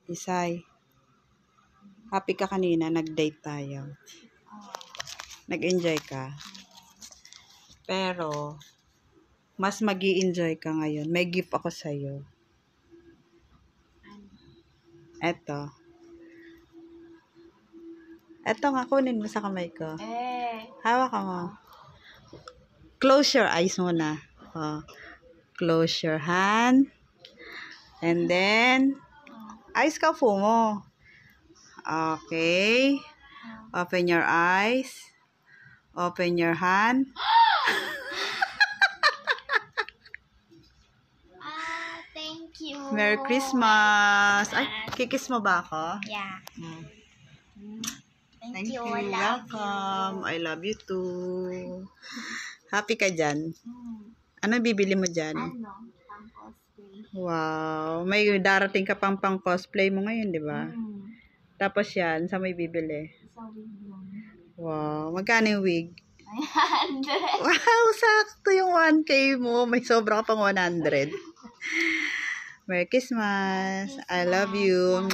Isay. Happy ka kanina, nag-date tayo. Nag-enjoy ka. Pero, mas mag-i-enjoy ka ngayon. May gift ako sa'yo. Eto. Eto nga, kunin mo sa kamay ko. Hawak ka mo. Close your eyes muna. Oh. Close your hand. And then, eyes ka po mo. Okay. Open your eyes. Open your hand. Thank you. Merry Christmas. Ay, kikis mo ba ako? Yeah. Thank you. I love Welcome. I love you too. Happy ka dyan? Ano bibili mo dyan? Ano? Pang cosplay. Wow. May darating ka pang cosplay mo ngayon, di ba? Tapos yan, sa may bibili? Sa wig lang. Wow. Magkano yung wig? 100. Wow, sakto yung 1K mo. May sobra ka pang 100. Merry Christmas. I love you.